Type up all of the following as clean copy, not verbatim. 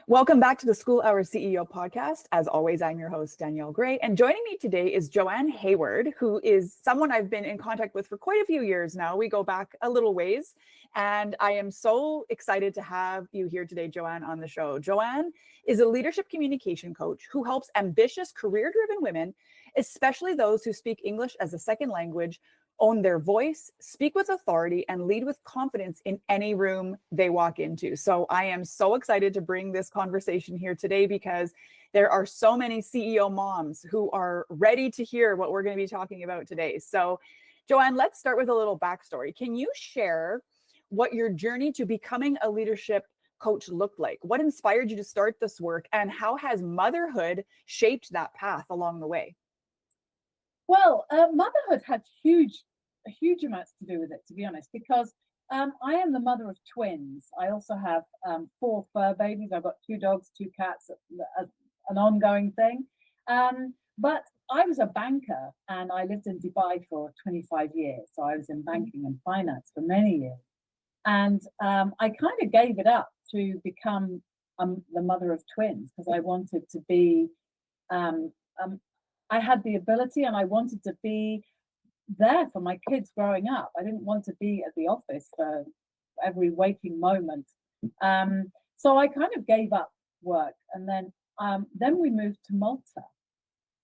Welcome back to the School Hour CEO podcast. As always, I'm your host, Danielle Gray. And joining me today is Joanne Hayward, who is someone I've been in contact with for quite a few years now. We go back a little ways. And I am so excited to have you here today, Joanne, on the show. Joanne is a leadership communication coach who helps ambitious, career-driven women, especially those who speak English as a second language, own their voice, speak with authority, and lead with confidence in any room they walk into. So I am so excited to bring this conversation here today because there are so many CEO moms who are ready to hear what we're going to be talking about today. So Joanne, let's start with a little backstory. Can you share what your journey to becoming a leadership coach looked like? What inspired you to start this work, and how has motherhood shaped that path along the way? Well, motherhood had huge amounts to do with it, to be honest, because I am the mother of twins. I also have 4 fur babies. I've got 2 dogs, 2 cats, an ongoing thing. But I was a banker and I lived in Dubai for 25 years. So I was in banking and finance for many years. And I kind of gave it up to become the mother of twins because I wanted to be, I had the ability and I wanted to be there for my kids growing up. I didn't want to be at the office for every waking moment. So I kind of gave up work, and then we moved to Malta,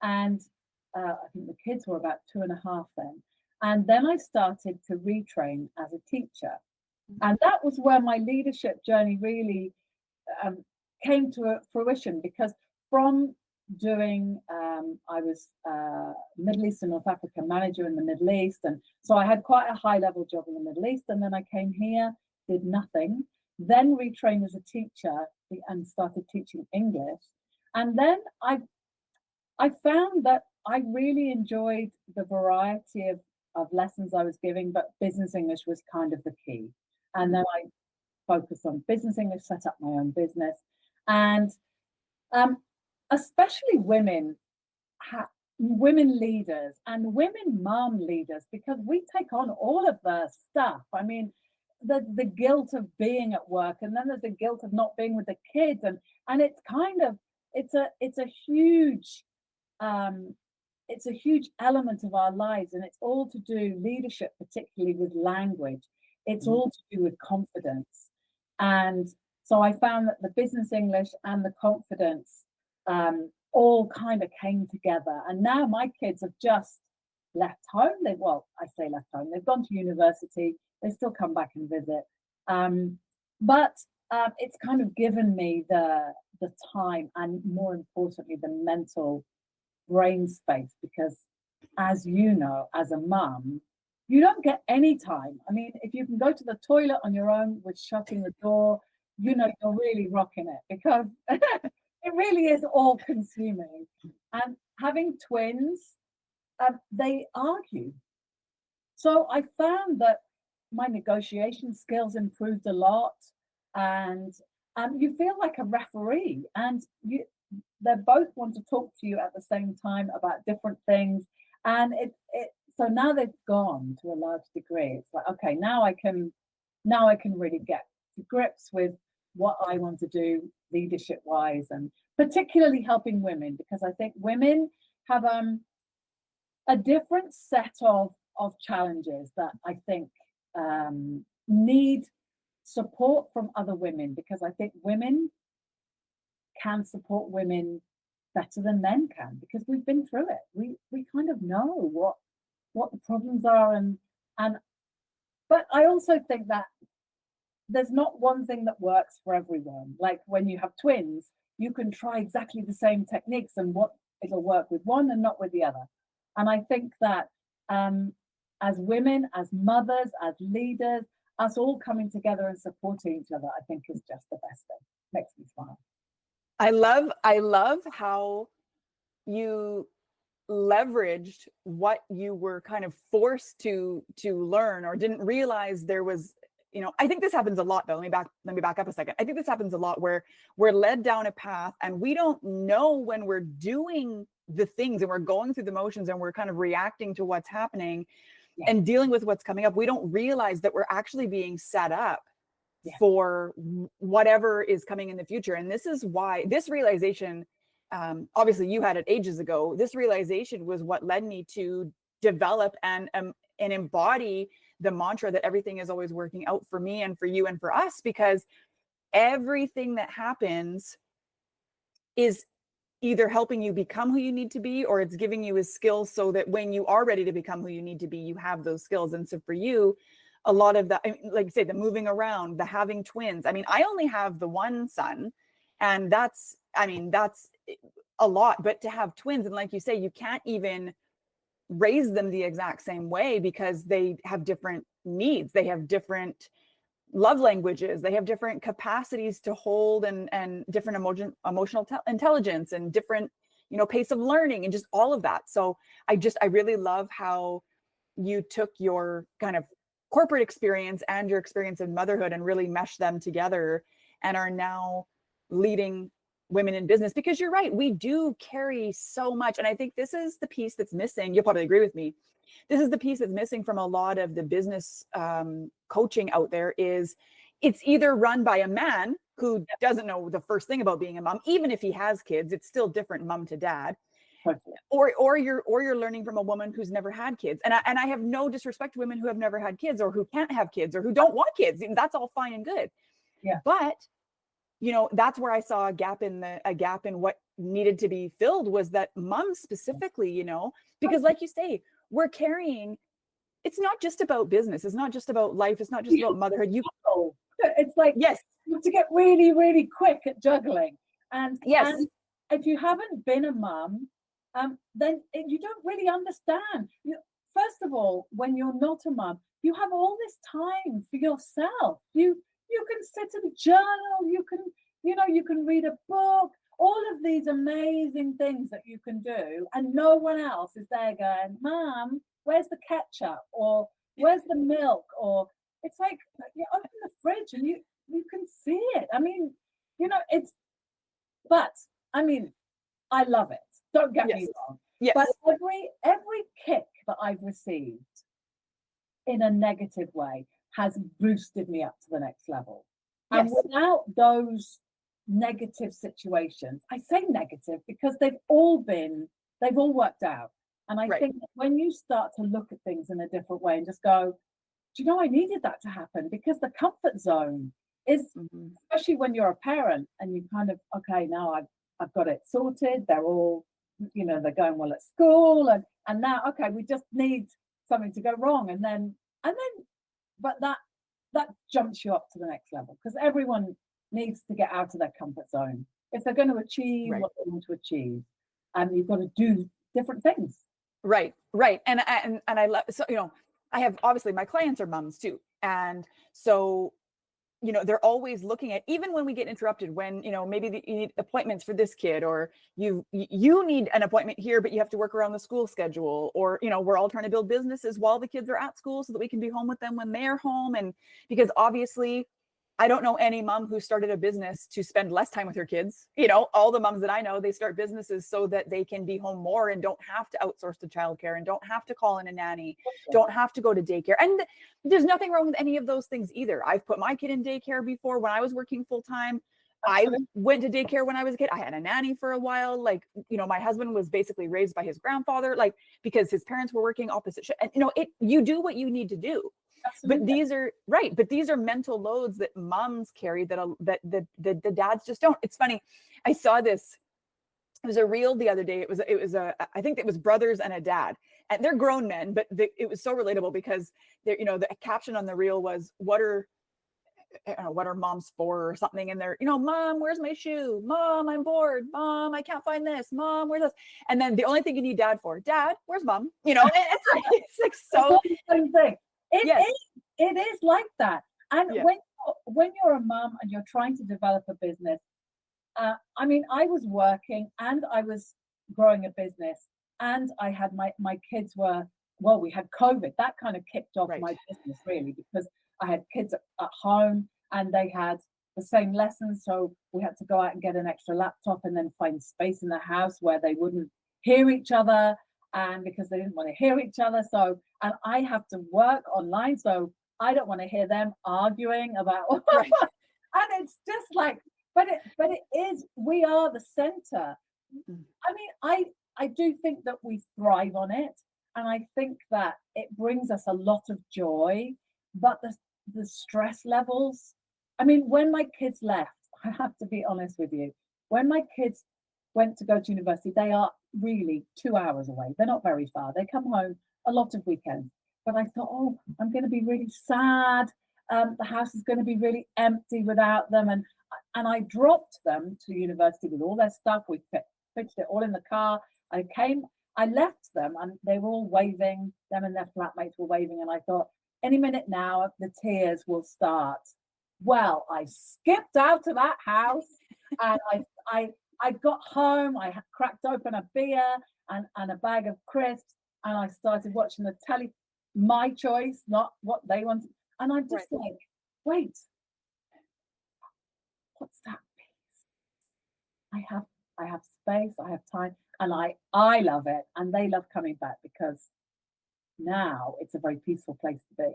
and I think the kids were about 2.5 then. And then I started to retrain as a teacher, and that was where my leadership journey really came to fruition, because from doing I was Middle East and North Africa manager in the Middle East, and so I had quite a high level job in the Middle East, and then I came here, did nothing, then retrained as a teacher and started teaching English. And then I found that I really enjoyed the variety of lessons I was giving, but business English was kind of the key. And then I focused on business English, set up my own business, and especially women leaders and women mom leaders, because we take on all of the stuff. I mean, the guilt of being at work, and then there's the guilt of not being with the kids, and it's kind of it's a huge element of our lives, and it's all to do, leadership particularly, with language. It's all to do with confidence. And so I found that the business English and the confidence all kind of came together. And now my kids have just left home. I say left home, they've gone to university, they still come back and visit. But it's kind of given me the time, and more importantly, the mental brain space, because as you know, as a mum, you don't get any time. I mean, if you can go to the toilet on your own with shutting the door, you're really rocking it, because it really is all consuming. And having twins, they argue. So I found that my negotiation skills improved a lot, and you feel like a referee, and they both want to talk to you at the same time about different things. And so now they've gone to a large degree. It's like, okay, now I can really get to grips with what I want to do leadership wise, and particularly helping women, because I think women have a different set of challenges that I think need support from other women, because I think women can support women better than men can, because we've been through it. We kind of know what the problems are, and but I also think that there's not one thing that works for everyone. Like when you have twins, you can try exactly the same techniques, and it'll work with one and not with the other. And I think that as women, as mothers, as leaders, us all coming together and supporting each other, I think is just the best thing. Makes me smile. I love how you leveraged what you were kind of forced to learn, or didn't realize there was. I think this happens a lot, though. Let me back up a second. I think this happens a lot where we're led down a path and we don't know when we're doing the things and we're going through the motions and we're kind of reacting to what's happening and dealing with what's coming up. We don't realize that we're actually being set up for whatever is coming in the future. And this is why this realization, obviously you had it ages ago, this realization was what led me to develop and embody the mantra that everything is always working out for me and for you and for us, because everything that happens is either helping you become who you need to be, or it's giving you a skill so that when you are ready to become who you need to be, you have those skills. And so for you, a lot of that, like you say, the moving around, the having twins. I mean, I only have the one son, and that's a lot, but to have twins, and like you say, you can't even raise them the exact same way because they have different needs. They have different love languages, they have different capacities to hold and different emotional intelligence and different, pace of learning and just all of that. So I really love how you took your kind of corporate experience and your experience in motherhood and really meshed them together and are now leading women in business, because you're right, we do carry so much. And I think this is the piece that's missing. You'll probably agree with me. This is the piece that's missing from a lot of the business coaching out there. Is it's either run by a man who doesn't know the first thing about being a mom, even if he has kids, it's still different mom to dad. Or you're learning from a woman who's never had kids. And I have no disrespect to women who have never had kids or who can't have kids or who don't want kids. That's all fine and good. Yeah. But that's where I saw a gap in what needed to be filled, was that moms specifically, because like you say, we're carrying, it's not just about business. It's not just about life. It's not just about motherhood. It's like, yes, you have to get really, really quick at juggling. And yes, and if you haven't been a mum, then you don't really understand. First of all, when you're not a mum, you have all this time for yourself. You can sit and journal. You can read a book. All of these amazing things that you can do, and no one else is there going, "Mom, where's the ketchup?" or "Where's the milk?" Or it's like you open the fridge and you can see it. I mean, I love it. Don't get me wrong. Yes. But every kick that I've received in a negative way has boosted me up to the next level. And without those negative situations, I say negative because they've all worked out. And I think that when you start to look at things in a different way and just go, do you know, I needed that to happen, because the comfort zone is, especially when you're a parent and you kind of, okay, now I've got it sorted. They're all, they're going well at school, and now, okay, we just need something to go wrong. But that jumps you up to the next level, because everyone needs to get out of their comfort zone if they're going to achieve what they want to achieve. And you've got to do different things. Right. And I love, so, I have, obviously my clients are moms too. And so, they're always looking at, even when we get interrupted, when, maybe you need appointments for this kid, or you need an appointment here, but you have to work around the school schedule, or, we're all trying to build businesses while the kids are at school so that we can be home with them when they're home. And because obviously I don't know any mom who started a business to spend less time with her kids. All the moms that I know, they start businesses so that they can be home more and don't have to outsource to childcare and don't have to call in a nanny, don't have to go to daycare. And there's nothing wrong with any of those things either. I've put my kid in daycare before when I was working full time. I went to daycare when I was a kid. I had a nanny for a while. Like, my husband was basically raised by his grandfather, like, because his parents were working opposite. And, you do what you need to do. Absolutely. But these are mental loads that moms carry that the dads just don't. It's funny. I saw this. It was a reel the other day. I think it was brothers and a dad, and they're grown men, but it was so relatable because the caption on the reel was, what are moms for, or something. And they're, Mom, where's my shoe? Mom, I'm bored. Mom, I can't find this. Mom, where's this? And then the only thing you need dad for, Dad, where's mom? It's like so. Same thing. It is like that. And when you're a mom and you're trying to develop a business, I was working and I was growing a business, and I had my kids we had COVID. That kind of kicked off my business, really, because I had kids at home and they had the same lessons. So we had to go out and get an extra laptop and then find space in the house where they wouldn't hear each other. And because they didn't want to hear each other. And I have to work online. So I don't want to hear them arguing about Right. and it's just like, but it is, we are the center. Mm. I mean, I do think that we thrive on it, and I think that it brings us a lot of joy, but the stress levels. I mean, when my kids left, I have to be honest with you, when my kids went to go to university, they are really 2 hours away. They're not very far. They come home a lot of weekends. But I thought, oh, I'm going to be really sad. The house is going to be really empty without them. And I dropped them to university with all their stuff. We pitched it all in the car. I left them, and they were all waving. Them and their flatmates were waving. And I thought, any minute now, the tears will start. Well, I skipped out of that house, and I got home. I cracked open a beer and a bag of crisps, and I started watching the telly. My choice, not what they wanted. And I'm just like, wait, what's that piece? I have space, I have time, and I love it, and they love coming back because now it's a very peaceful place to be.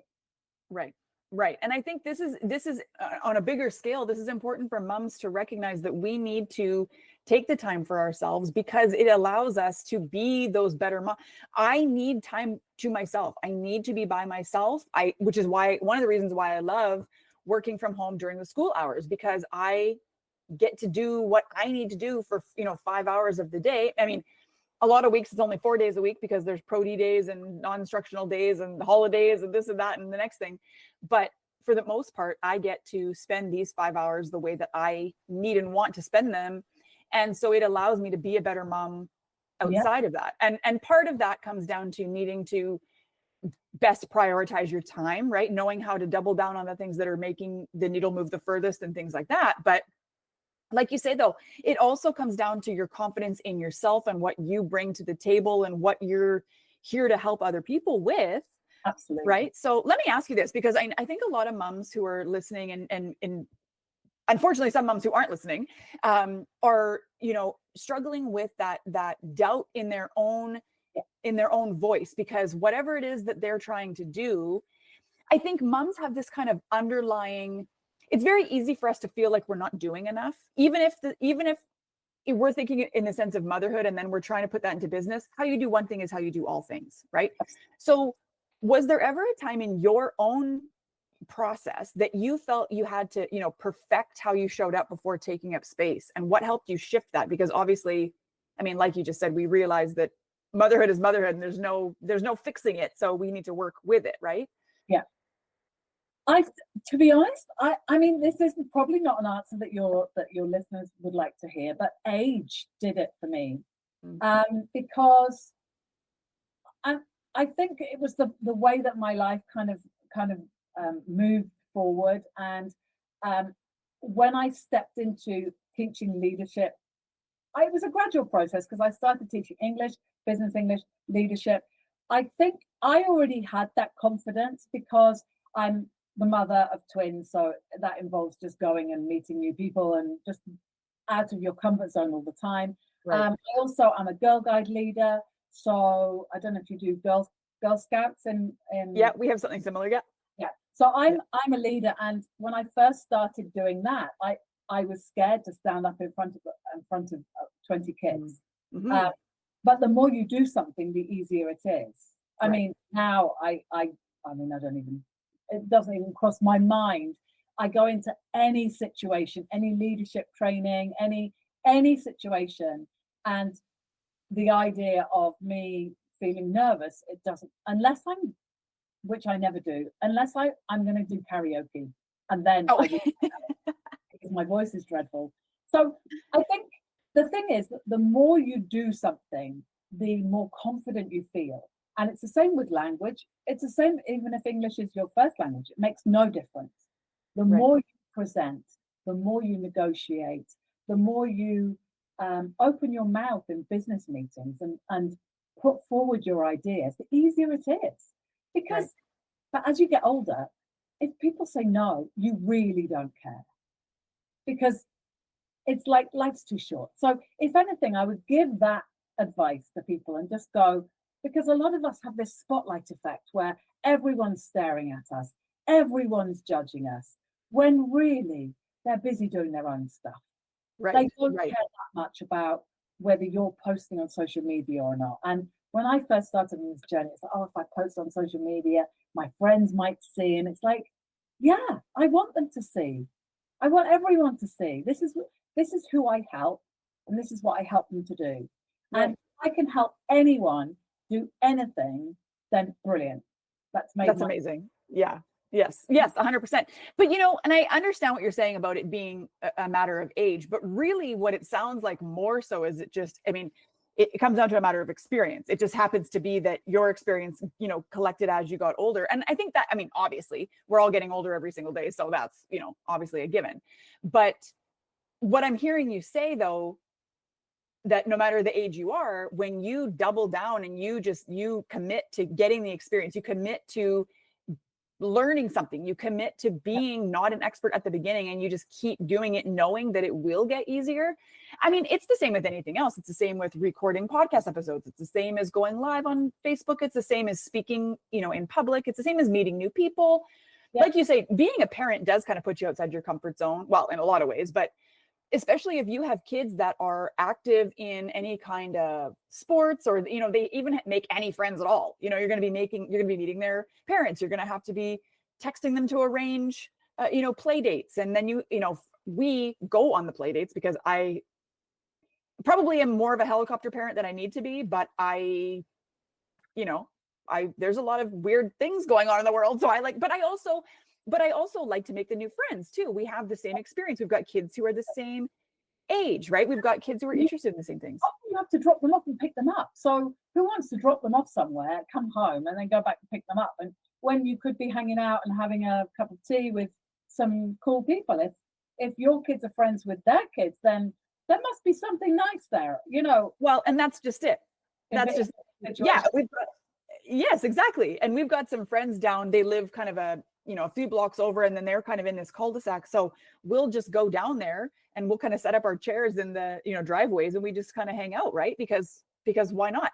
Right. Right. And I think this is on a bigger scale, this is important for moms to recognize that we need to take the time for ourselves, because it allows us to be those better moms. I need time to myself. I need to be by myself. Which is why, one of the reasons why I love working from home during the school hours, because I get to do what I need to do for, 5 hours of the day. I mean, a lot of weeks it's only 4 days a week because there's pro-D days and non-instructional days and holidays and this and that and the next thing. But for the most part, I get to spend these 5 hours the way that I need and want to spend them. And so it allows me to be a better mom outside of that. And part of that comes down to needing to best prioritize your time, right? Knowing how to double down on the things that are making the needle move the furthest and things like that. But like you say, though, it also comes down to your confidence in yourself and what you bring to the table and what you're here to help other people with. Absolutely. Right. So let me ask you this, because I think a lot of moms who are listening and unfortunately some moms who aren't listening are, struggling with that doubt in their own voice, because whatever it is that they're trying to do, I think moms have this kind of underlying, it's very easy for us to feel like we're not doing enough, even if we're thinking in the sense of motherhood, and then we're trying to put that into business. How you do one thing is how you do all things, right? So was there ever a time in your own process that you felt you had to, perfect how you showed up before taking up space? And what helped you shift that? Because obviously, I mean, like you just said, we realize that motherhood is motherhood and there's no fixing it. So we need to work with it, right? Yeah. To be honest, I mean, this is probably not an answer that your listeners would like to hear, but age did it for me. Because I think it was the way that my life kind of moved forward. And when I stepped into teaching leadership, it was a gradual process, because I started teaching English, business English, leadership. I think I already had that confidence because I'm the mother of twins, so that involves just going and meeting new people and just out of your comfort zone all the time. Right. I also am a Girl Guide leader, so I don't know if you do Girl Scouts in Yeah, we have something similar. Yeah. So I'm a leader, and when I first started doing that, I was scared to stand up in front of 20 kids. Mm-hmm. But the more you do something, the easier it is. I mean, now I mean, it doesn't even cross my mind. I go into any situation, any leadership training, any situation, and the idea of me feeling nervous, it doesn't, unless which I never do, unless I'm going to do karaoke, and then because my voice is dreadful. So I think the thing is that the more you do something, the more confident you feel. And it's the same with language. It's the same even if English is your first language. It makes no difference. The more you present, the more you negotiate, the more you open your mouth in business meetings and put forward your ideas, the easier it is. Because but as you get older, if people say no, you really don't care. Because it's like life's too short. So if anything, I would give that advice to people and just go, because a lot of us have this spotlight effect where everyone's staring at us, everyone's judging us, when really they're busy doing their own stuff. They don't care that much about whether you're posting on social media or not. And when I first started on this journey, it's like, oh, if I post on social media, my friends might see. And it's like, yeah, I want them to see. I want everyone to see. This is who I help, and this is what I help them to do. And if I can help anyone do anything, then brilliant. That's amazing. Yeah. Yes, 100%. But, you know, and I understand what you're saying about it being a matter of age, but really what it sounds like more so is it just, I mean, it comes down to a matter of experience. It just happens to be that your experience, you know, collected as you got older. And I think that, I mean, obviously we're all getting older every single day. So that's, you know, obviously a given. But what I'm hearing you say though, that no matter the age you are, when you double down and you commit to getting the experience, you commit to learning something, you commit to being not an expert at the beginning, and you just keep doing it knowing that it will get easier. I mean, it's the same with anything else. It's the same with recording podcast episodes. It's the same as going live on Facebook. It's the same as speaking, you know, in public. It's the same as meeting new people. Like you say, being a parent does kind of put you outside your comfort zone. Well, in a lot of ways, but especially if you have kids that are active in any kind of sports, or, you know, they even make any friends at all. You know, you're going to be meeting their parents. You're going to have to be texting them to arrange, you know, play dates. And then, you know, we go on the play dates because I probably am more of a helicopter parent than I need to be, but there's a lot of weird things going on in the world. So but I also like to make the new friends too. We have the same experience. We've got kids who are the same age, right? We've got kids who are interested in the same things. You have to drop them off and pick them up. So who wants to drop them off somewhere, come home, and then go back and pick them up? And when you could be hanging out and having a cup of tea with some cool people, if your kids are friends with their kids, then there must be something nice there, you know. Well, and that's just it. That's just, yeah. Yes, exactly. And we've got some friends down. They live kind of a few blocks over, and then they're kind of in this cul-de-sac. So we'll just go down there and we'll kind of set up our chairs in the, driveways, and we just kind of hang out, right? Because why not?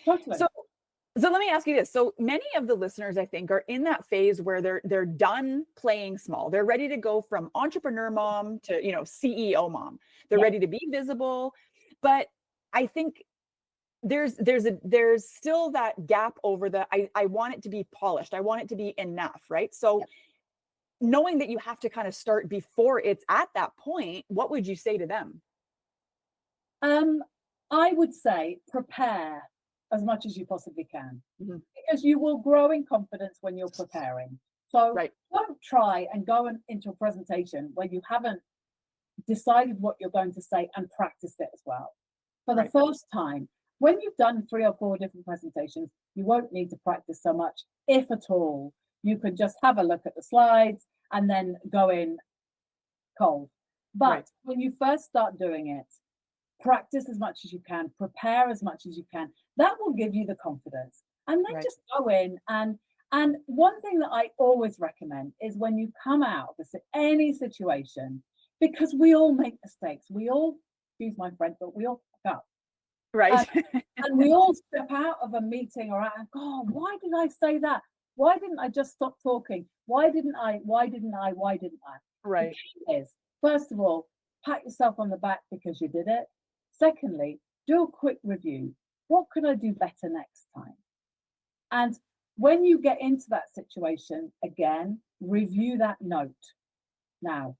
Totally. So let me ask you this. So many of the listeners, I think, are in that phase where they're done playing small. They're ready to go from entrepreneur mom to, CEO mom. They're ready to be visible. But I think there's still that gap over I want it to be polished. I want it to be enough, right? So knowing that you have to kind of start before it's at that point, what would you say to them? I would say prepare as much as you possibly can, because you will grow in confidence when you're preparing. So don't try and go into a presentation where you haven't decided what you're going to say and practice it as well. For the first time, when you've done 3 or 4 different presentations, you won't need to practice so much, if at all. You could just have a look at the slides and then go in cold. But when you first start doing it, practice as much as you can, prepare as much as you can. That will give you the confidence. And then just go in. And one thing that I always recommend is when you come out of any situation, because we all make mistakes. We all, excuse my French, but we all fuck up. Right. And we all step out of a meeting or out and go, oh, why did I say that? Why didn't I just stop talking? Why didn't I? Right. The key is, first of all, pat yourself on the back because you did it. Secondly, do a quick review. What could I do better next time? And when you get into that situation again, review that note. Now,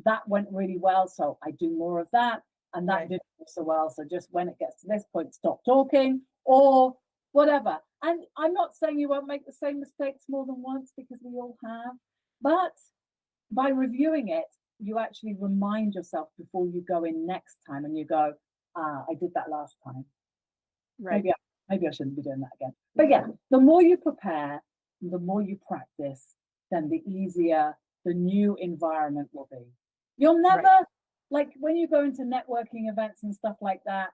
that went really well, so I do more of that. And that didn't go so well. So just when it gets to this point, stop talking or whatever. And I'm not saying you won't make the same mistakes more than once, because we all have. But by reviewing it, you actually remind yourself before you go in next time, and you go, I did that last time. Right. Maybe I shouldn't be doing that again. But yeah, the more you prepare, the more you practice, then the easier the new environment will be. You'll never, like when you go into networking events and stuff like that,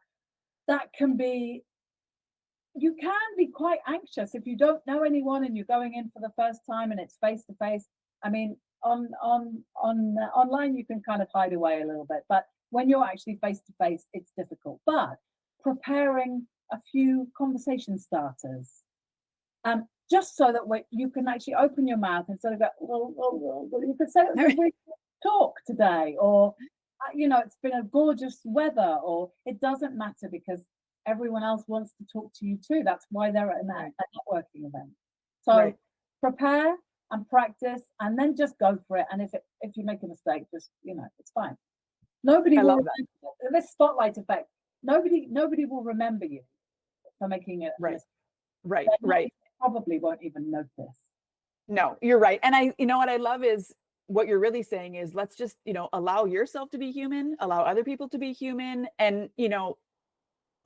you can be quite anxious if you don't know anyone and you're going in for the first time and it's face to face. I mean, online you can kind of hide away a little bit, but when you're actually face to face, it's difficult. But preparing a few conversation starters, Just so that you can actually open your mouth and sort of go, well, you could say it was a really good talk today, or it's been a gorgeous weather, or it doesn't matter because everyone else wants to talk to you too. That's why they're at a networking event. So prepare and practice, and then just go for it. And if you make a mistake, just it's fine. Nobody will remember this spotlight effect. Nobody will remember you for making it. Right. Probably won't even notice. No, you're right. And what I love is what you're really saying is, let's just, allow yourself to be human, allow other people to be human, and,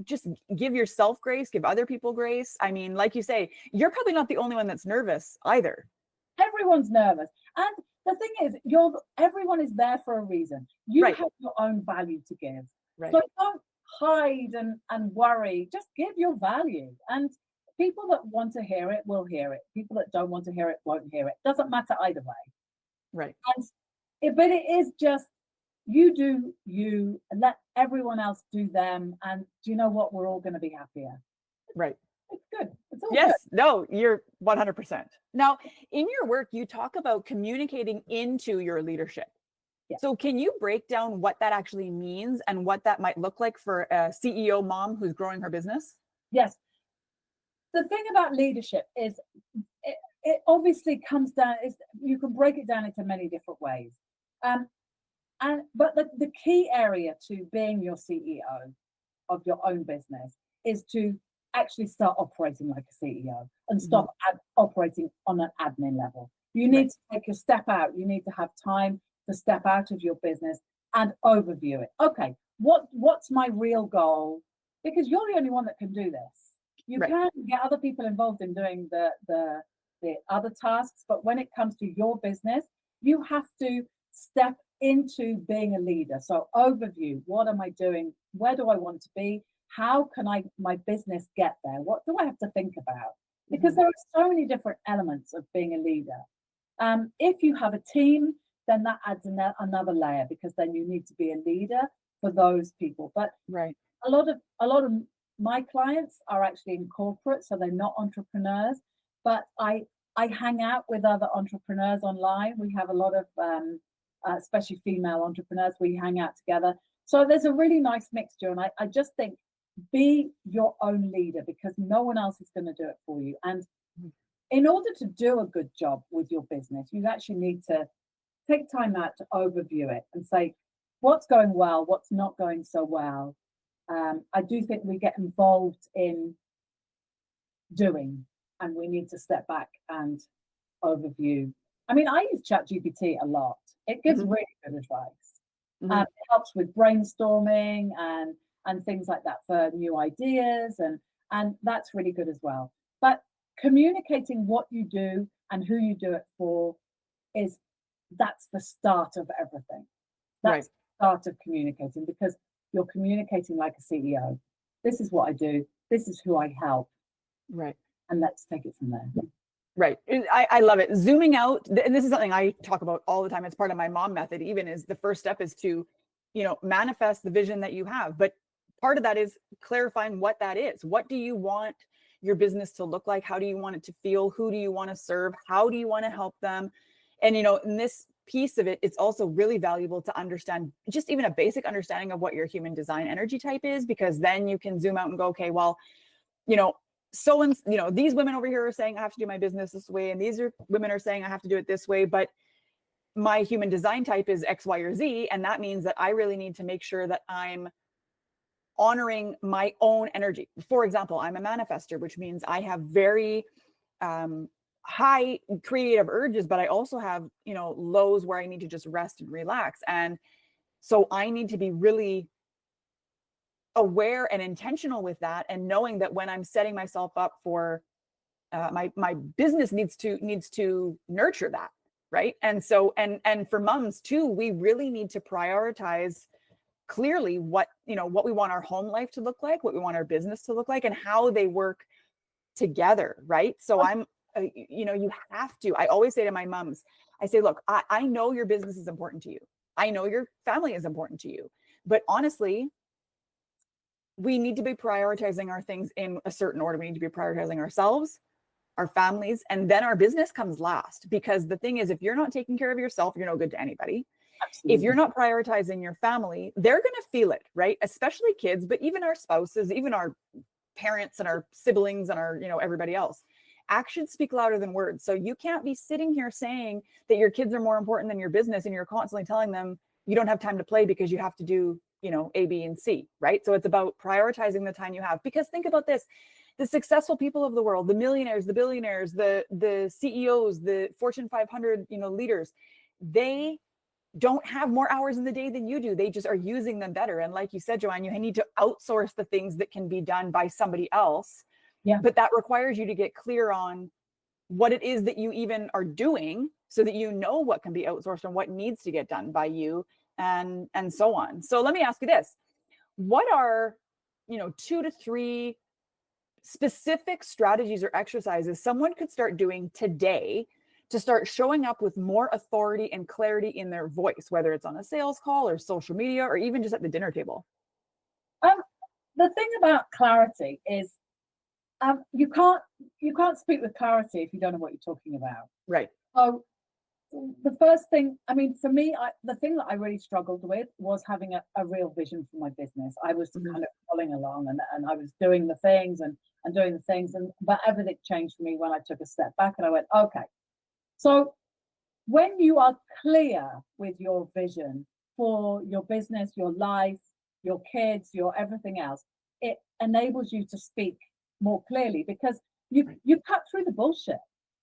just give yourself grace, give other people grace. I mean, like you say, you're probably not the only one that's nervous either. Everyone's nervous. And the thing is, everyone is there for a reason. You have your own value to give. So don't hide and worry. Just give your value. And people that want to hear it will hear it. People that don't want to hear it won't hear it. Doesn't matter either way. Right. But it is just, you do you, and let everyone else do them. And do you know what? We're all going to be happier. Right. It's good. It's all good. No, you're 100%. Now, in your work, you talk about communicating into your leadership. Yes. So can you break down what that actually means and what that might look like for a CEO mom who's growing her business? Yes. The thing about leadership is it obviously comes down, you can break it down into many different ways. But the key area to being your CEO of your own business is to actually start operating like a CEO and stop operating on an admin level. You need to take your step out. You need to have time to step out of your business and overview it. Okay, what's my real goal? Because you're the only one that can do this. You can get other people involved in doing the other tasks, but when it comes to your business, you have to step into being a leader. So overview, what am I doing? Where do I want to be? How can my business get there? What do I have to think about? Because there are so many different elements of being a leader. If you have a team, then that adds another layer, because then you need to be a leader for those people. But a lot of my clients are actually in corporate, so they're not entrepreneurs. But I hang out with other entrepreneurs online. We have a lot of, especially female entrepreneurs, we hang out together. So there's a really nice mixture. And I just think, be your own leader, because no one else is going to do it for you. And in order to do a good job with your business, you actually need to take time out to overview it and say, what's going well, what's not going so well. I do think we get involved in doing, and we need to step back and overview. I mean, I use ChatGPT a lot. It gives really good advice. It helps with brainstorming and things like that for new ideas, and that's really good as well. But communicating what you do and who you do it for that's the start of everything. That's the start of communicating, because you're communicating like a CEO. This is what I do. This is who I help. Right. And let's take it from there. Right. I love it. Zooming out, and this is something I talk about all the time. It's part of my mom method, even, is the first step is to, manifest the vision that you have. But part of that is clarifying what that is. What do you want your business to look like? How do you want it to feel? Who do you want to serve? How do you want to help them? And, in this piece of it, it's also really valuable to understand just even a basic understanding of what your human design energy type is, because then you can zoom out and go, okay, well, these women over here are saying I have to do my business this way, and these women are saying I have to do it this way, but my human design type is X, Y, or Z. And that means that I really need to make sure that I'm honoring my own energy. For example, I'm a manifester, which means I have very high creative urges, but I also have, lows where I need to just rest and relax. And so I need to be really aware and intentional with that, and knowing that when I'm setting myself up for my business needs to nurture that, right? And so and for moms too, we really need to prioritize clearly what we want our home life to look like, what we want our business to look like, and how they work together, right? So you have to. I always say to my moms, I say, look, I know your business is important to you. I know your family is important to you, but honestly, we need to be prioritizing our things in a certain order. We need to be prioritizing ourselves, our families, and then our business comes last. Because the thing is, if you're not taking care of yourself, you're no good to anybody. Absolutely. If you're not prioritizing your family, they're going to feel it, right? Especially kids, but even our spouses, even our parents and our siblings and our, everybody else. Actions speak louder than words. So you can't be sitting here saying that your kids are more important than your business, and you're constantly telling them you don't have time to play because you have to do, A, B, and C, right? So it's about prioritizing the time you have. Because think about this, the successful people of the world, the millionaires, the billionaires, the CEOs, the Fortune 500, leaders, they don't have more hours in the day than you do. They just are using them better. And like you said, Joanne, you need to outsource the things that can be done by somebody else. Yeah. But that requires you to get clear on what it is that you even are doing, so that you know what can be outsourced and what needs to get done by you, and so on. So let me ask you this. What are, 2 to 3 specific strategies or exercises someone could start doing today to start showing up with more authority and clarity in their voice, whether it's on a sales call or social media or even just at the dinner table? The thing about clarity is you can't speak with clarity if you don't know what you're talking about. Right. So the first thing, for me, the thing that I really struggled with was having a real vision for my business. I was kind of following along, and I was doing the things and doing the things, but everything changed for me when I took a step back and I went, okay. So when you are clear with your vision for your business, your life, your kids, your everything else, it enables you to speak more clearly, because you cut through the bullshit.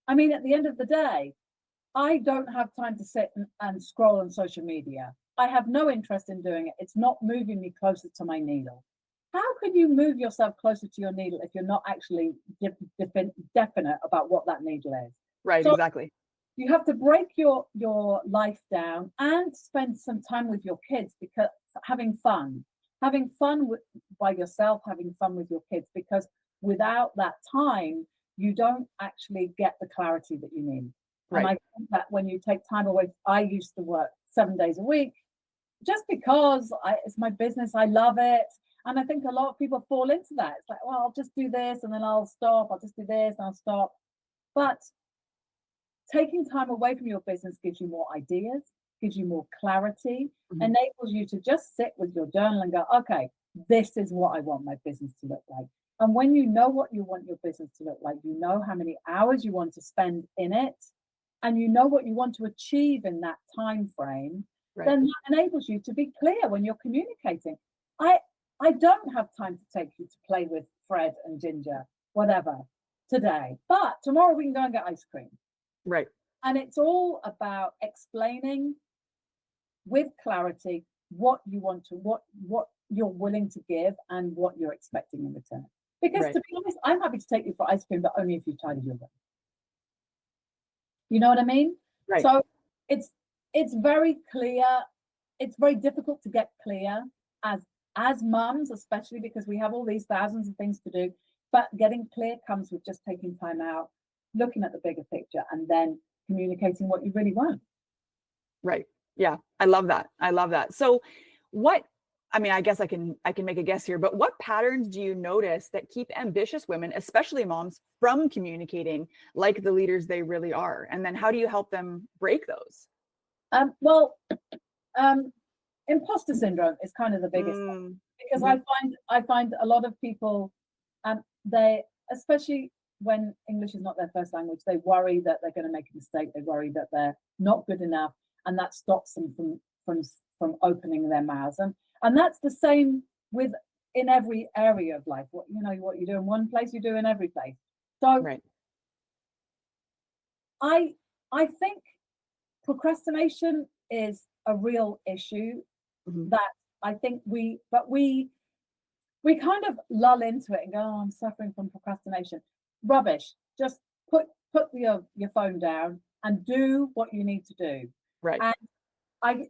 At the end of the day, I don't have time to sit and scroll on social media. I have no interest in doing it. It's not moving me closer to my needle. How can you move yourself closer to your needle if you're not actually definite about what that needle is? Right, so exactly. You have to break your life down and spend some time with your kids, because having fun by yourself, having fun with your kids, because without that time, you don't actually get the clarity that you need. Right. And I think that when you take time away, I used to work 7 days a week just because it's my business. I love it. And I think a lot of people fall into that. It's like, well, I'll just do this and then I'll stop. I'll just do this and I'll stop. But taking time away from your business gives you more ideas, gives you more clarity, enables you to just sit with your journal and go, okay, this is what I want my business to look like. And when you know what you want your business to look like, you know how many hours you want to spend in it, and you know what you want to achieve in that time frame, then that enables you to be clear when you're communicating. I don't have time to take you to play with Fred and Ginger, whatever, today, but tomorrow we can go and get ice cream. Right. And it's all about explaining with clarity what you want to, what you're willing to give and what you're expecting in return. Because to be honest, I'm happy to take you for ice cream, but only if you've tidied your room. You know what I mean? Right. So it's very clear. It's very difficult to get clear as mums, especially because we have all these thousands of things to do. But getting clear comes with just taking time out, looking at the bigger picture, and then communicating what you really want. Right. Yeah. I love that. So I guess I can make a guess here, but what patterns do you notice that keep ambitious women, especially moms, from communicating like the leaders they really are? And then how do you help them break those? Imposter syndrome is kind of the biggest one, because I find a lot of people, they, especially when English is not their first language, they worry that they're going to make a mistake. They worry that they're not good enough, and that stops them from opening their mouths. And that's the same in every area of life. What you do in one place, you do in every place. So I think procrastination is a real issue that I think we kind of lull into it and go, oh, I'm suffering from procrastination. Rubbish. Just put your phone down and do what you need to do. Right. And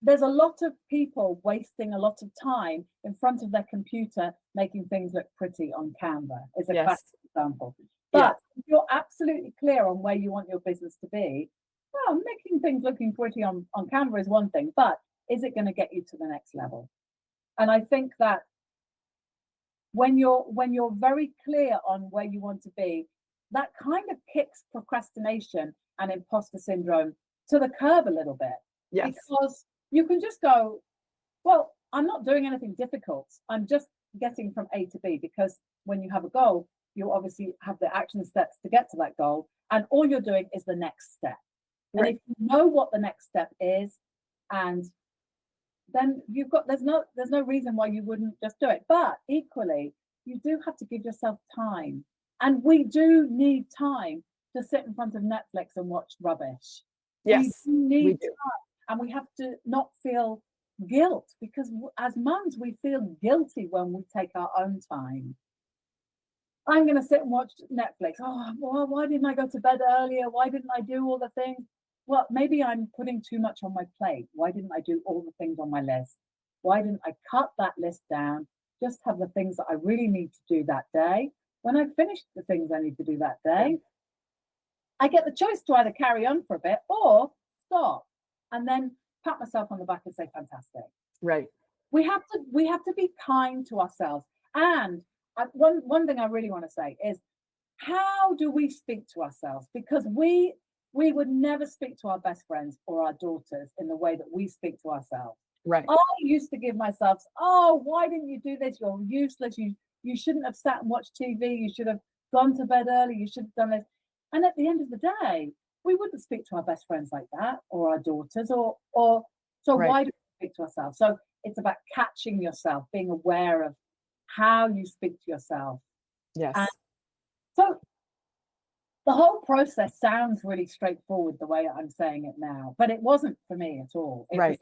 there's a lot of people wasting a lot of time in front of their computer making things look pretty on Canva, is a classic example. But if you're absolutely clear on where you want your business to be, well, making things looking pretty on Canva is one thing, but is it going to get you to the next level? And I think that when you're very clear on where you want to be, that kind of kicks procrastination and imposter syndrome to the curb a little bit. Yes. Because you can just go, well, I'm not doing anything difficult. I'm just getting from A to B, because when you have a goal, you obviously have the action steps to get to that goal. And all you're doing is the next step. And Right. if you know what the next step is, and then there's no reason why you wouldn't just do it. But equally, you do have to give yourself time. And we do need time to sit in front of Netflix and watch rubbish. Yes, We need we do. time. And we have to not feel guilt, because as mums, we feel guilty when we take our own time. I'm going to sit and watch Netflix. Oh, well, why didn't I go to bed earlier? Why didn't I do all the things? Well, maybe I'm putting too much on my plate. Why didn't I do all the things on my list? Why didn't I cut that list down? Just have the things that I really need to do that day. When I've finished the things I need to do that day, I get the choice to either carry on for a bit or stop, and then pat myself on the back and say, fantastic. Right. We have to be kind to ourselves. And one thing I really want to say is, how do we speak to ourselves? Because we would never speak to our best friends or our daughters in the way that we speak to ourselves. Right. I used to give myself, oh, why didn't you do this? You're useless. You shouldn't have sat and watched TV. You should have gone to bed early. You should have done this. And at the end of the day, we wouldn't speak to our best friends like that, or our daughters, or so Right. why do we speak to ourselves? So it's about catching yourself, being aware of how you speak to yourself. Yes. And so the whole process sounds really straightforward the way I'm saying it now, but it wasn't for me at all. It Right.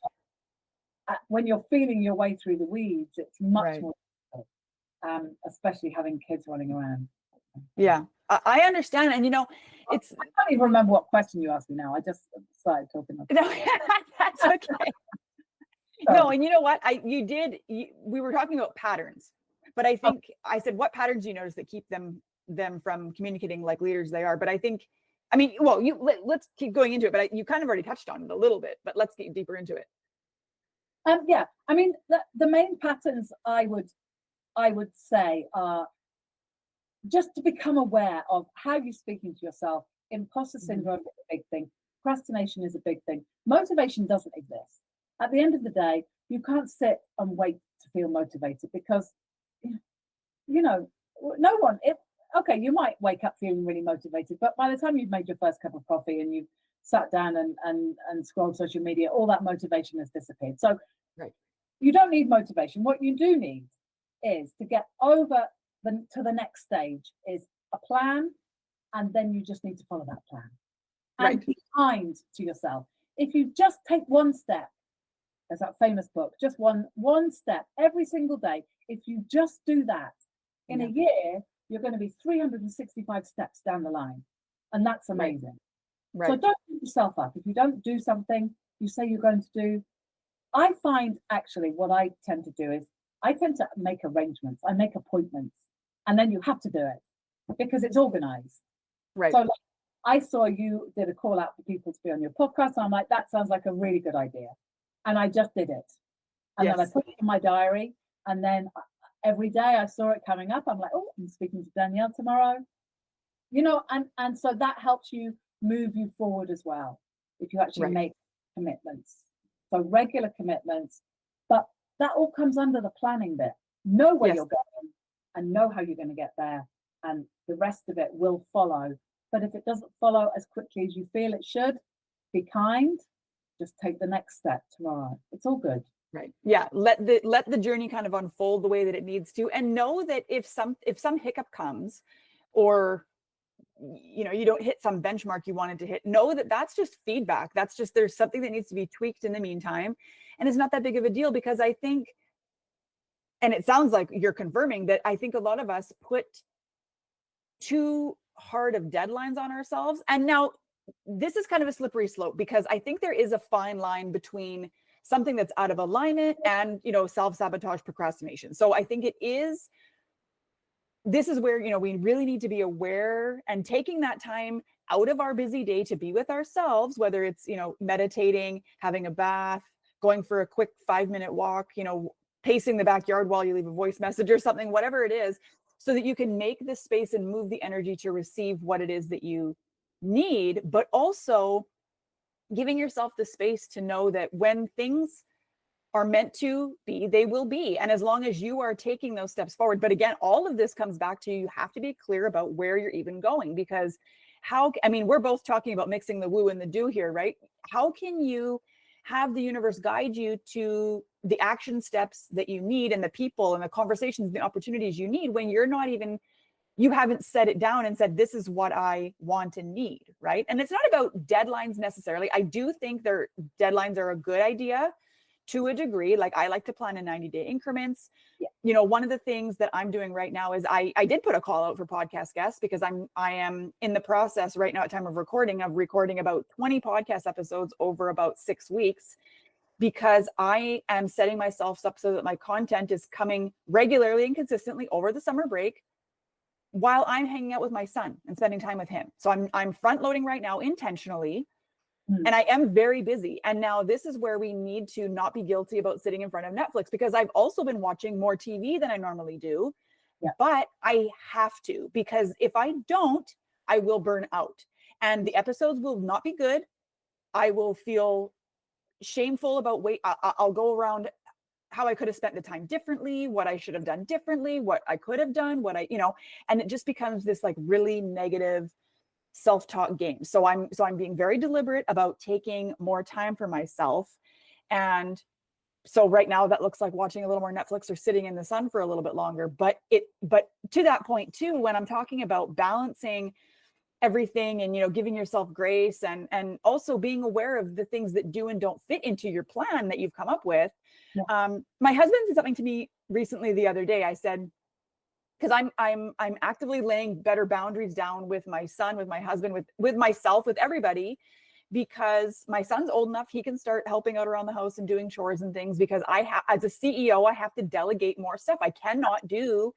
was, when you're feeling your way through the weeds, it's much Right. more difficult, especially having kids running around. Yeah, I understand. And, it's, I can't even remember what question you asked me now. I just started talking. no, that's okay. No, and you know what? We were talking about patterns, but I think I said, what patterns do you notice that keep them from communicating like leaders they are? But let's keep going into it, but you kind of already touched on it a little bit, but let's get deeper into it. Yeah, I mean, the main patterns I would say are just to become aware of how you're speaking to yourself. Imposter syndrome is a big thing. Procrastination is a big thing. Motivation doesn't exist. At the end of the day, you can't sit and wait to feel motivated, because, no one, okay, you might wake up feeling really motivated, but by the time you've made your first cup of coffee and you've sat down and scrolled social media, all that motivation has disappeared. So Right. You don't need motivation. What you do need is to get over to the next stage is a plan, and then you just need to follow that plan. And Right. be kind to yourself. If you just take one step, there's that famous book, just one step every single day. If you just do that, in a year, you're going to be 365 steps down the line. And that's amazing. Right. So don't beat yourself up. If you don't do something you say you're going to do, I find actually what I tend to do is I tend to make arrangements. I make appointments, and then you have to do it because it's organized. Right. So I saw you did a call out for people to be on your podcast. And I'm like, that sounds like a really good idea. And I just did it. And then I put it in my diary. And then every day I saw it coming up. I'm like, oh, I'm speaking to Danielle tomorrow. And so that helps you move you forward as well, if you actually make commitments. So regular commitments, but that all comes under the planning bit. Know where you're going and know how you're going to get there. And the rest of it will follow. But if it doesn't follow as quickly as you feel it should, be kind. Just take the next step tomorrow. It's all good. Right. Yeah. Let the journey kind of unfold the way that it needs to, and know that if some hiccup comes, or you don't hit some benchmark you wanted to hit, know that that's just feedback. That's just, there's something that needs to be tweaked in the meantime, and it's not that big of a deal. Because I think, and it sounds like you're confirming that, I think a lot of us put too hard of deadlines on ourselves. And now this is kind of a slippery slope, because I think there is a fine line between something that's out of alignment and, self-sabotage, procrastination. So I think this is where, we really need to be aware and taking that time out of our busy day to be with ourselves, whether it's, meditating, having a bath, going for a quick 5-minute walk, pacing the backyard while you leave a voice message or something, whatever it is, so that you can make the space and move the energy to receive what it is that you need, but also giving yourself the space to know that when things are meant to be, they will be. And as long as you are taking those steps forward. But again, all of this comes back to, you have to be clear about where you're even going, because we're both talking about mixing the woo and the do here, right? How can you have the universe guide you to the action steps that you need, and the people and the conversations and the opportunities you need, when you haven't set it down and said, this is what I want and need, right? And it's not about deadlines necessarily. I do think deadlines are a good idea to a degree. Like, I like to plan in 90-day increments. Yeah. One of the things that I'm doing right now is I did put a call out for podcast guests, because I am in the process right now at time of recording about 20 podcast episodes over about 6 weeks, because I am setting myself up so that my content is coming regularly and consistently over the summer break, while I'm hanging out with my son and spending time with him. So I'm front loading right now intentionally. And I am very busy. And now this is where we need to not be guilty about sitting in front of Netflix, because I've also been watching more TV than I normally do. Yeah. But I have to, because if I don't, I will burn out, and the episodes will not be good. I will feel shameful about I'll go around how I could have spent the time differently, what I should have done differently, what I could have done, and it just becomes this like really negative self-talk game. So I'm being very deliberate about taking more time for myself. And so right now that looks like watching a little more Netflix or sitting in the sun for a little bit longer. But to that point too, when I'm talking about balancing everything and, giving yourself grace and also being aware of the things that do and don't fit into your plan that you've come up with. Yeah. My husband said something to me recently the other day. I said, because I'm actively laying better boundaries down with my son, with my husband, with myself, with everybody, because my son's old enough, he can start helping out around the house and doing chores and things, because as a CEO, I have to delegate more stuff. I cannot do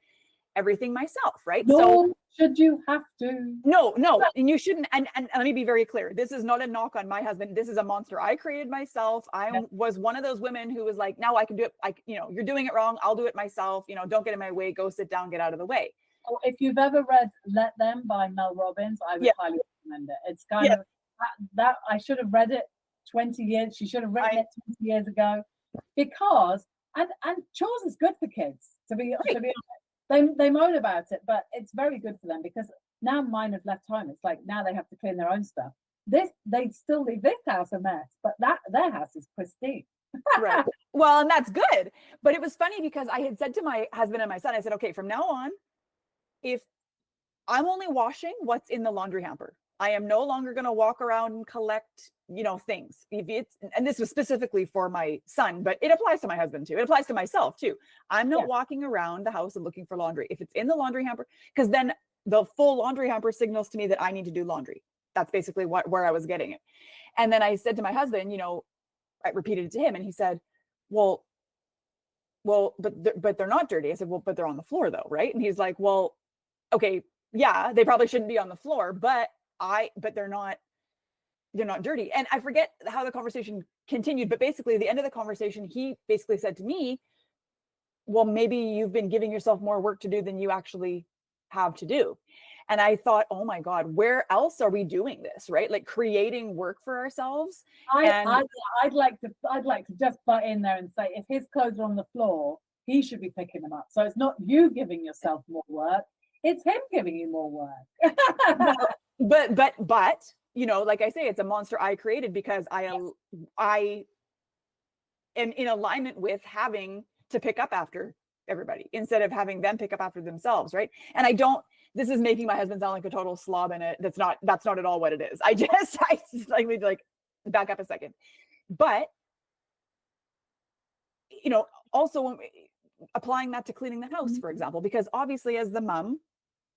everything myself, right? So should you have to? No, and you shouldn't. And let me be very clear. This is not a knock on my husband. This is a monster I created myself. I was one of those women who was like, now I can do it. You're doing it wrong. I'll do it myself. Don't get in my way. Go sit down, get out of the way. Oh, if you've ever read Let Them by Mel Robbins, I would highly recommend it. It's kind of that I should have read it 20 years. She should have written it 20 years ago, because, and chores is good for kids, to be honest. They moan about it, but it's very good for them, because now mine have left home. It's like now they have to clean their own stuff. They still leave this house a mess, but their house is pristine. Right. Well, and that's good. But it was funny, because I had said to my husband and my son, I said, okay, from now on, if I'm only washing what's in the laundry hamper, I am no longer going to walk around and collect, things. And this was specifically for my son, but it applies to my husband too. It applies to myself too. I'm not walking around the house and looking for laundry. If it's in the laundry hamper, because then the full laundry hamper signals to me that I need to do laundry. That's basically where I was getting it. And then I said to my husband, I repeated it to him, and he said, well, but they're not dirty. I said, well, but they're on the floor though, right? And he's like, well, okay, yeah, they probably shouldn't be on the floor, but they're not dirty. And I forget how the conversation continued, but basically the end of the conversation, he basically said to me, well, maybe you've been giving yourself more work to do than you actually have to do. And I thought, oh my God, where else are we doing this? Right? Like creating work for ourselves. I'd like to just butt in there and say, if his clothes are on the floor, he should be picking them up. So it's not you giving yourself more work, it's him giving you more work. But like I say, it's a monster I created, because I am in alignment with having to pick up after everybody instead of having them pick up after themselves, right? And this is making my husband sound like a total slob, and that's not at all what it is. I just like back up a second. But also when applying that to cleaning the house, for example, because obviously as the mom,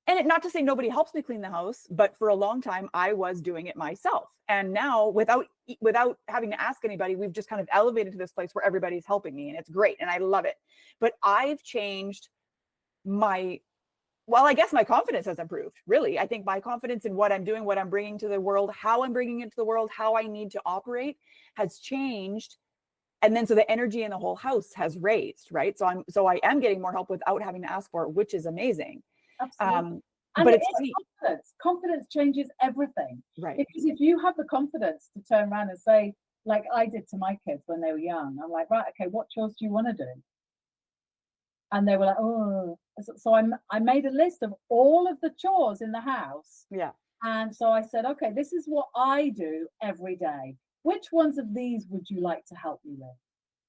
and not to say nobody helps me clean the house, but for a long time I was doing it myself. And now without having to ask anybody, we've just kind of elevated to this place where everybody's helping me, and it's great. And I love it. But I've changed I guess my confidence has improved. Really. I think my confidence in what I'm doing, what I'm bringing to the world, how I'm bringing it to the world, how I need to operate has changed. And then so the energy in the whole house has raised, right? So I am getting more help without having to ask for it, which is amazing. Absolutely. And But it it's is funny, confidence. Confidence changes everything. right? Because if you have the confidence to turn around and say, like I did to my kids when they were young, I'm like, right, okay, what chores do you want to do? And they were like, oh. So I made a list of all of the chores in the house. Yeah, And so I said, okay, this is what I do every day. Which ones of these would you like to help me with?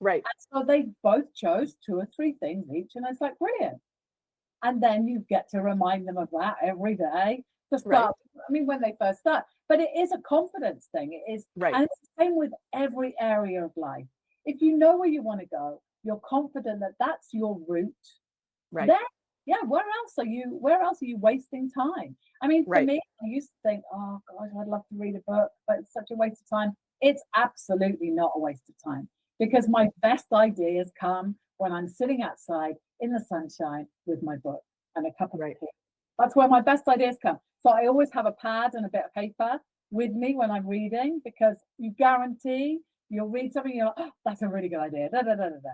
right, And so they both chose 2 or 3 things each. And it's like, brilliant. And then you get to remind them of that every day to right, start. I mean, when they first start, but it is a confidence thing. It is, right, and it's the same with every area of life. If you know where you want to go, you're confident that that's your route. right, Then, yeah, where else are you wasting time? I mean, for right. me, I used to think, oh gosh, I'd love to read a book, but it's such a waste of time. It's absolutely not a waste of time, because my best ideas come when I'm sitting outside in the sunshine with my book and a cup of Right. tea. That's where my best ideas come. So I always have a pad and a bit of paper with me when I'm reading, because you guarantee you'll read something, you're like, oh, that's a really good idea. Da, da, da, da, da.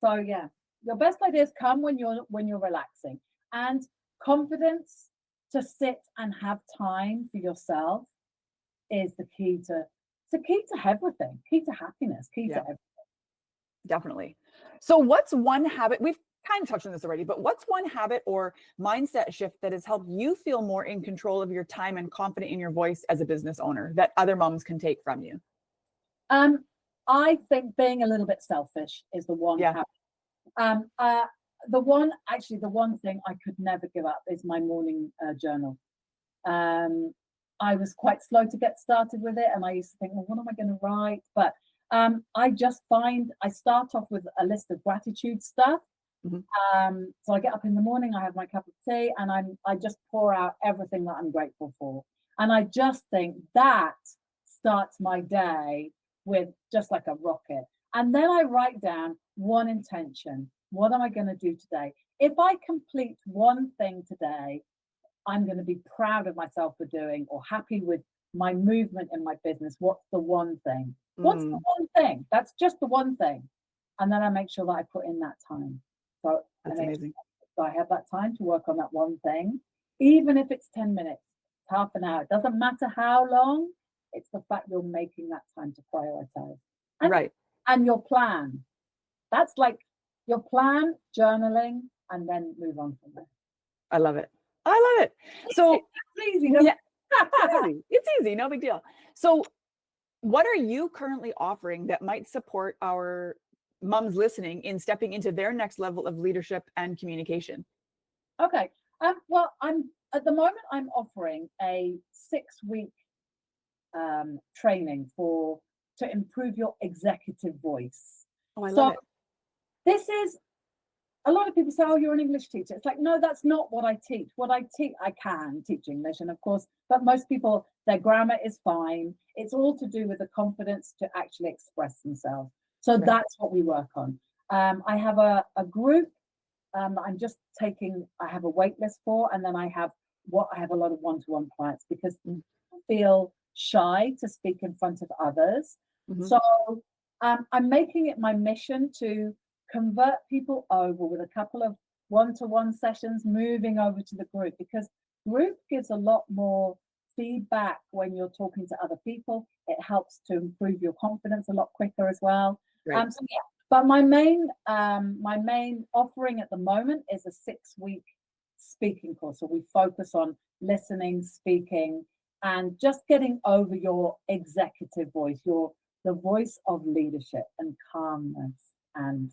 So yeah, your best ideas come when you're relaxing. And confidence to sit and have time for yourself is the key to everything, key to happiness, key to Yeah, everything. definitely. So what's one habit, we've kind of touched on this already, but what's one habit or mindset shift that has helped you feel more in control of your time and confident in your voice as a business owner that other moms can take from you? I think being a little bit selfish is the one Yeah. habit. The one thing I could never give up is my morning journal. I was quite slow to get started with it, and I used to think, well, what am I going to write? But I just find I start off with a list of gratitude stuff. Mhm. So I get up in the morning, I have my cup of tea, and I just pour out everything that I'm grateful for. And I just think that starts my day with just like a rocket. And then I write down one intention. What am I going to do today? If I complete one thing today, I'm going to be proud of myself for doing, or happy with my movement in my business. What's the one thing? What's the one thing? That's just the one thing. And then I make sure that I put in that time. So That's amazing. I have that time to work on that one thing, even if it's 10 minutes, half an hour. It doesn't matter how long. It's the fact you're making that time to prioritize. And, Right. and your plan. That's like your plan, journaling, and then move on from there. I love it. I love it. So It's easy. yeah, it's easy. It's easy. No big deal. So what are you currently offering that might support our moms listening in stepping into their next level of leadership and communication? Okay. Well, I'm at the moment I'm offering a 6-week training to improve your executive voice. Oh, I So love it. this is, a lot of people say, oh, you're an English teacher. It's like, no, that's not what I teach. What I teach, I can teach English, and of course, but most people, their grammar is fine. It's all to do with the confidence to actually express themselves. So Right. that's what we work on. I have a group that I'm just taking, I have a wait list for, and then I have a lot of one-to-one clients, because Mm. I feel shy to speak in front of others. Mhm. So I'm making it my mission to convert people over with a couple of one-to-one sessions, moving over to the group, because group gives a lot more feedback when you're talking to other people. It helps to improve your confidence a lot quicker as well. Right. So yeah, but my main offering at the moment is a 6-week speaking course. So we focus on listening, speaking, and just getting over your executive voice, the voice of leadership and calmness and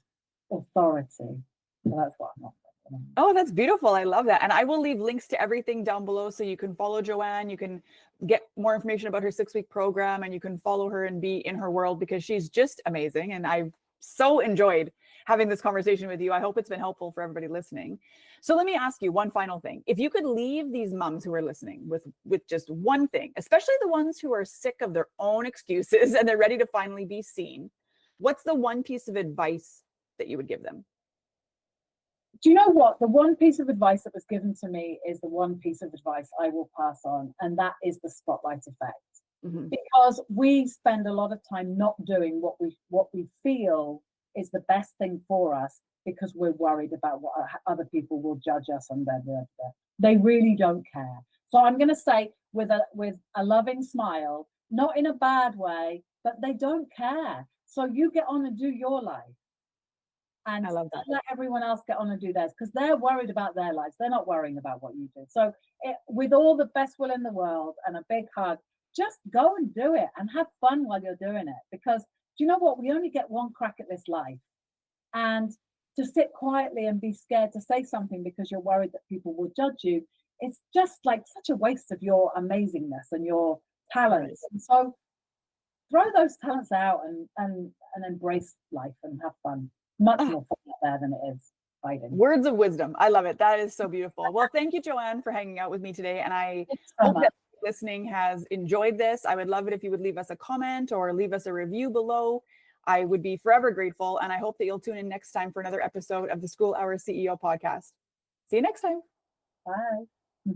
authority. So that's what I'm offering. Oh, that's beautiful. I love that. And I will leave links to everything down below so you can follow Joanne. You can get more information about her 6-week program, and you can follow her and be in her world, because she's just amazing. And I've so enjoyed having this conversation with you. I hope it's been helpful for everybody listening. So let me ask you one final thing. If you could leave these moms who are listening with just one thing, especially the ones who are sick of their own excuses and they're ready to finally be seen, what's the one piece of advice that you would give them? Do you know what? The one piece of advice that was given to me is the one piece of advice I will pass on, and that is the spotlight effect. Mhm. Because we spend a lot of time not doing what we feel is the best thing for us, because we're worried about what other people will judge us and blah, blah, blah. They really don't care. So I'm going to say with a loving smile, not in a bad way, but they don't care. So you get on and do your life. And I love that. Let everyone else get on and do theirs, because they're worried about their lives. They're not worrying about what you do. So with all the best will in the world and a big hug, just go and do it and have fun while you're doing it. Because do you know what? We only get one crack at this life. And to sit quietly and be scared to say something because you're worried that people will judge you, it's just like such a waste of your amazingness and your talents. Right. And so throw those talents out and embrace life and have fun. Much more fun out there than it is hiding. Words of wisdom. I love it. That is so beautiful. Well, thank you, Joanne, for hanging out with me today. And I hope that listening has enjoyed this. I would love it if you would leave us a comment or leave us a review below. I would be forever grateful. And I hope that you'll tune in next time for another episode of the School Hour CEO podcast. See you next time. Bye.